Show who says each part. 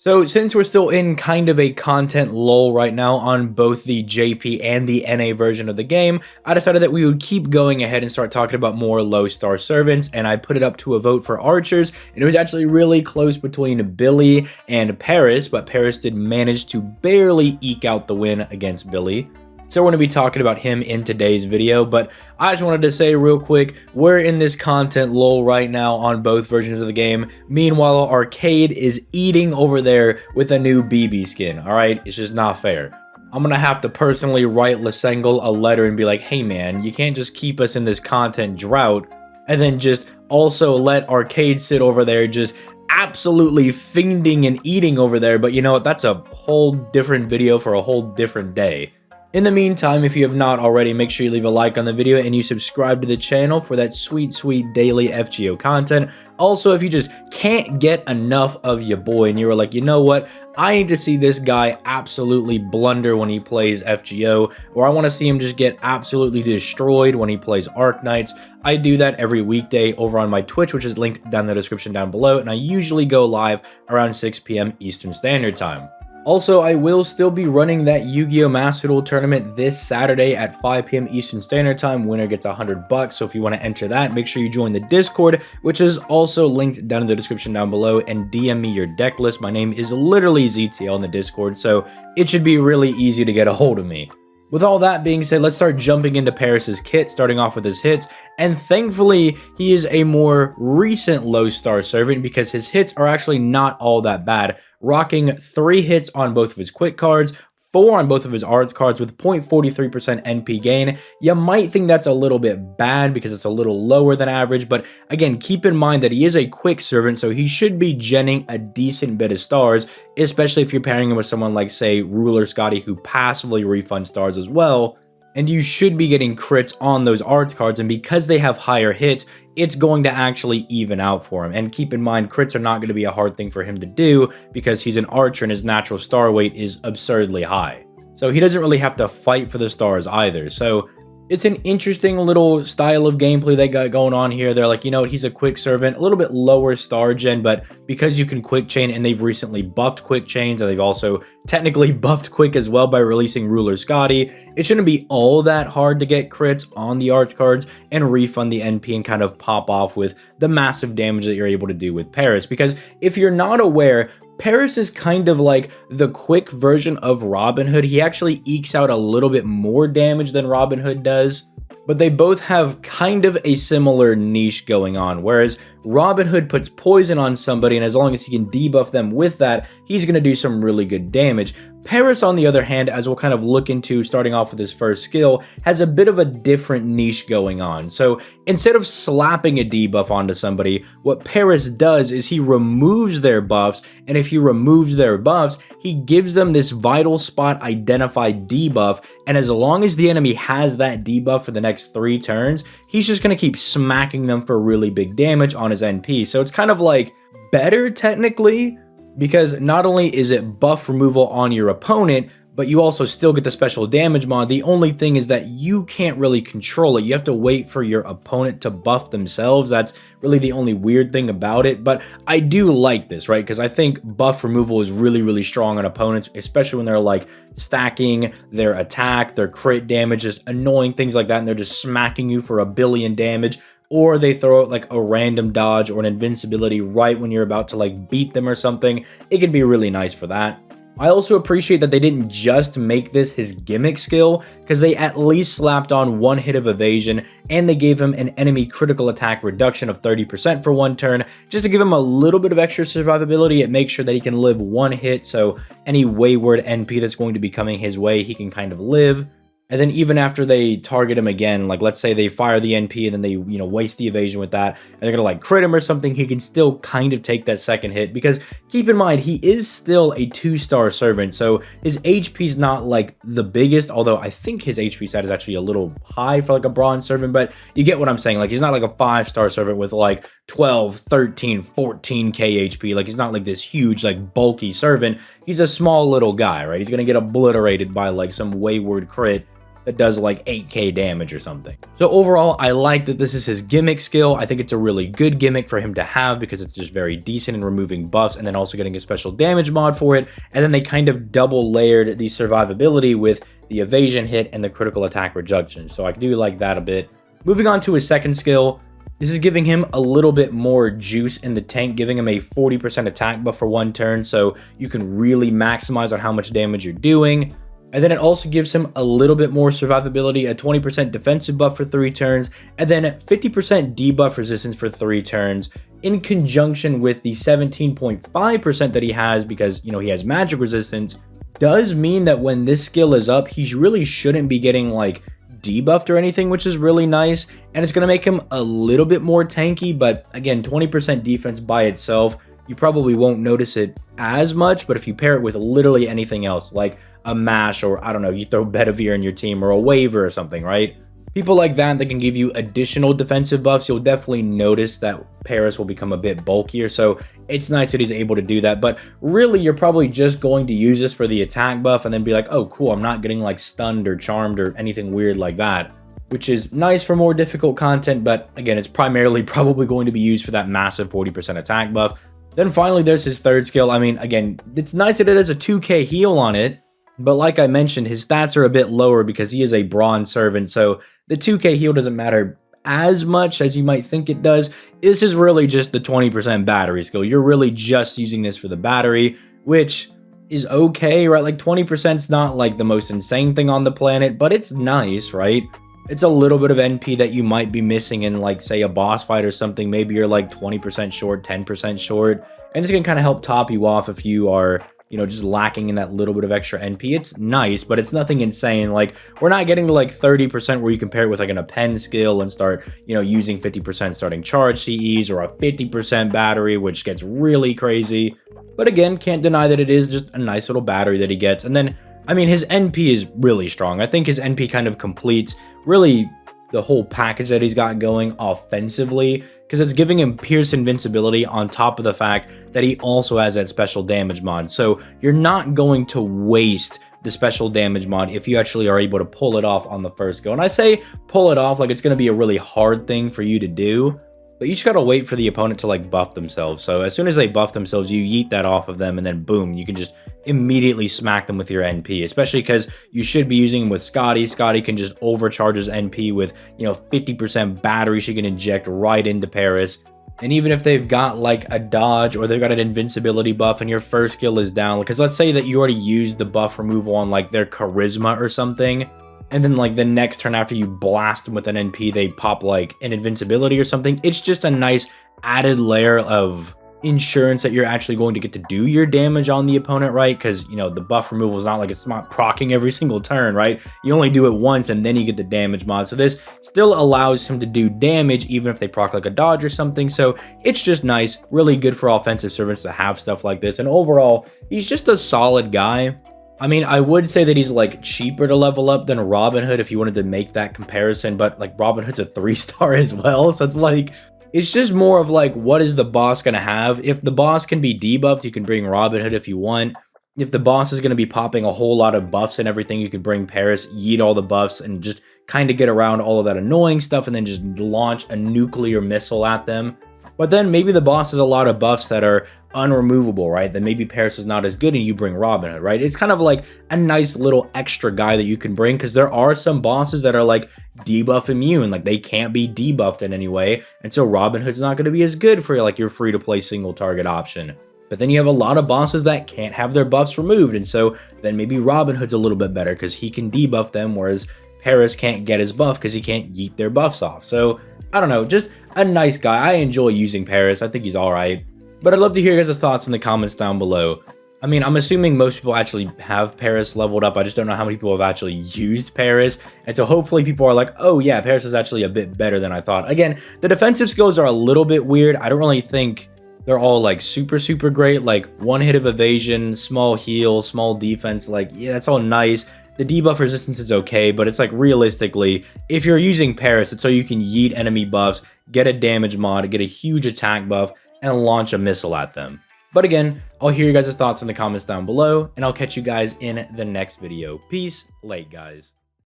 Speaker 1: So since we're still in kind of a content lull right now on both the JP and the NA version of the game, I decided that we would keep going ahead and start talking about more low star servants, and I put it up to a vote for archers, and it was actually really close between Billy and Paris, but Paris did manage to barely eke out the win against Billy. So we're going to be talking about him in today's video, but I just wanted to say real quick, we're in this content lull right now on both versions of the game. Meanwhile, Arcade is eating over there with a new BB skin, alright? It's just not fair. I'm going to have to personally write Lasengel a letter and be like, hey man, you can't just keep us in this content drought and then just also let Arcade sit over there just absolutely fiending and eating over there. But you know what? That's a whole different video for a whole different day. In the meantime, if you have not already, make sure you leave a like on the video and you subscribe to the channel for that sweet, sweet daily FGO content. Also, if you just can't get enough of your boy and you were like, you know what, I need to see this guy absolutely blunder when he plays FGO, or I want to see him just get absolutely destroyed when he plays Arknights, I do that every weekday over on my Twitch, which is linked down in the description down below, and I usually go live around 6 p.m. Eastern Standard Time. Also, I will still be running that Yu-Gi-Oh! Master Duel tournament this Saturday at 5 p.m. Eastern Standard Time. Winner gets $100, so if you want to enter that, make sure you join the Discord, which is also linked down in the description down below, and DM me your deck list. My name is literally ZTL in the Discord, so it should be really easy to get a hold of me. With all that being said, let's start jumping into Paris's kit, starting off with his hits, and thankfully, he is a more recent low star servant because his hits are actually not all that bad, rocking 3 hits on both of his quick cards, 4 on both of his arts cards with 0.43% NP gain. You might think that's a little bit bad because it's a little lower than average, but again, keep in mind that he is a quick servant, so he should be genning a decent bit of stars, especially if you're pairing him with someone like, say, Ruler Scotty, who passively refunds stars as well. And you should be getting crits on those arts cards, and because they have higher hits, it's going to actually even out for him. And keep in mind, crits are not going to be a hard thing for him to do because he's an archer and his natural star weight is absurdly high. So he doesn't really have to fight for the stars either. So it's an interesting little style of gameplay they got going on here. They're like, you know what, he's a quick servant, a little bit lower star gen, but because you can quick chain, and they've recently buffed quick chains, and they've also technically buffed quick as well by releasing Ruler Scotty, it shouldn't be all that hard to get crits on the arts cards and refund the NP and kind of pop off with the massive damage that you're able to do with Paris. Because if you're not aware, Paris is kind of like the quick version of Robin Hood. He actually ekes out a little bit more damage than Robin Hood does, but they both have kind of a similar niche going on, whereas Robin Hood puts poison on somebody, and as long as he can debuff them with that, he's going to do some really good damage. Paris, on the other hand, as we'll kind of look into starting off with his first skill, has a bit of a different niche going on. So instead of slapping a debuff onto somebody, what Paris does is he removes their buffs, and if he removes their buffs, he gives them this vital spot identified debuff, and as long as the enemy has that debuff for the next 3 turns, he's just going to keep smacking them for really big damage on his NP. So it's kind of like better technically, because not only is it buff removal on your opponent, but you also still get the special damage mod. The only thing is that you can't really control it. You have to wait for your opponent to buff themselves. That's really the only weird thing about it. But I do like this, right? Because I think buff removal is really, really strong on opponents, especially when they're like stacking their attack, their crit damage, just annoying things like that, and they're just smacking you for 1 billion damage. Or they throw out like a random dodge or an invincibility right when you're about to like beat them or something. It can be really nice for that. I also appreciate that they didn't just make this his gimmick skill, because they at least slapped on 1 hit of evasion, and they gave him an enemy critical attack reduction of 30% for 1 turn, just to give him a little bit of extra survivability. It makes sure that he can live 1 hit, so any wayward NP that's going to be coming his way, he can kind of live. And then even after they target him again, like let's say they fire the NP and then they, you know, waste the evasion with that, and they're gonna like crit him or something, he can still kind of take that second hit, because keep in mind, he is still a 2-star servant, so his HP's not like the biggest, although I think his HP stat is actually a little high for like a bronze servant, but you get what I'm saying. Like, he's not like a 5-star servant with like 12, 13, 14k HP. Like, he's not like this huge, like bulky servant. He's a small little guy, right? He's gonna get obliterated by like some wayward crit. that does like 8k damage or something. So overall, I like that this is his gimmick skill. I think it's a really good gimmick for him to have because it's just very decent in removing buffs and then also getting a special damage mod for it. And then they kind of double layered the survivability with the evasion hit and the critical attack reduction. So I do like that a bit. Moving on to his second skill, this is giving him a little bit more juice in the tank, giving him a 40% attack buff for 1 turn, so you can really maximize on how much damage you're doing. And then it also gives him a little bit more survivability, a 20% defensive buff for 3 turns, and then 50% debuff resistance for 3 turns, in conjunction with the 17.5% that he has because, you know, he has magic resistance, does mean that when this skill is up, he really shouldn't be getting, like, debuffed or anything, which is really nice, and it's going to make him a little bit more tanky. But again, 20% defense by itself, you probably won't notice it as much, but if you pair it with literally anything else, like a mash, or I don't know, you throw Bedivere in your team, or a waiver or something, right? People like that can give you additional defensive buffs. You'll definitely notice that Paris will become a bit bulkier, so it's nice that he's able to do that. But really, you're probably just going to use this for the attack buff and then be like, oh cool, I'm not getting like stunned or charmed or anything weird like that, which is nice for more difficult content. But again, it's primarily probably going to be used for that massive 40% attack buff. Then finally, there's his third skill. I mean, again, it's nice that it has a 2k heal on it, but like I mentioned, his stats are a bit lower because he is a bronze servant, so the 2k heal doesn't matter as much as you might think it does. This is really just the 20% battery skill. You're really just using this for the battery, which is okay, right? Like 20% is not like the most insane thing on the planet, but it's nice, right? It's a little bit of NP that you might be missing in, like, say, a boss fight or something. Maybe you're like 20% short, 10% short, and this can kind of help top you off if you are, you know, just lacking in that little bit of extra NP. It's nice, but it's nothing insane. Like, we're not getting to like 30% where you compare it with like an append skill and start, you know, using 50% starting charge CEs, or a 50% battery, which gets really crazy. But again, can't deny that it is just a nice little battery that he gets. And then, I mean, his NP is really strong. I think his NP kind of completes really the whole package that he's got going offensively, because it's giving him Pierce invincibility on top of the fact that he also has that special damage mod. So you're not going to waste the special damage mod if you actually are able to pull it off on the first go. And I say pull it off like it's going to be a really hard thing for you to do, but you just got to wait for the opponent to like buff themselves. So as soon as they buff themselves, you yeet that off of them, and then boom, you can just immediately smack them with your NP, especially because you should be using him with Scotty. Scotty can just overcharge his NP with, you know, 50% battery she can inject right into Paris. And even if they've got like a dodge or they've got an invincibility buff and your first skill is down, because let's say that you already used the buff removal on like their charisma or something, and then like the next turn after you blast them with an NP, they pop like an invincibility or something. It's just a nice added layer of insurance that you're actually going to get to do your damage on the opponent, right? Because, you know, the buff removal is not like it's not proccing every single turn, right? You only do it once and then you get the damage mod. So this still allows him to do damage even if they proc like a dodge or something. So it's just nice, really good for offensive servants to have stuff like this. And overall, he's just a solid guy. I mean, I would say that he's like cheaper to level up than Robin Hood if you wanted to make that comparison, but like Robin Hood's a 3-star as well. So it's like, it's just more of like, what is the boss going to have? If the boss can be debuffed, you can bring Robin Hood if you want. If the boss is going to be popping a whole lot of buffs and everything, you could bring Paris, yeet all the buffs, and just kind of get around all of that annoying stuff and then just launch a nuclear missile at them. But then maybe the boss has a lot of buffs that are unremovable, right? Then maybe Paris is not as good and you bring Robin Hood, right? It's kind of like a nice little extra guy that you can bring, because there are some bosses that are like debuff immune, like they can't be debuffed in any way, and so Robin Hood's not going to be as good for like your free to play single target option. But then you have a lot of bosses that can't have their buffs removed, and so then maybe Robin Hood's a little bit better because he can debuff them, whereas Paris can't get his buff because he can't yeet their buffs off. So I don't know, just a nice guy. I enjoy using Paris. I think he's all right. But I'd love to hear your guys' thoughts in the comments down below. I mean, I'm assuming most people actually have Paris leveled up. I just don't know how many people have actually used Paris. And so hopefully people are like, oh yeah, Paris is actually a bit better than I thought. Again, the defensive skills are a little bit weird. I don't really think they're all like super great. Like one hit of evasion, small heal, small defense. Like, yeah, that's all nice. The debuff resistance is okay, but it's like realistically, if you're using Paris, it's so you can yeet enemy buffs, get a damage mod, get a huge attack buff, and launch a missile at them. But again, I'll hear you guys' thoughts in the comments down below, and I'll catch you guys in the next video. Peace, late guys.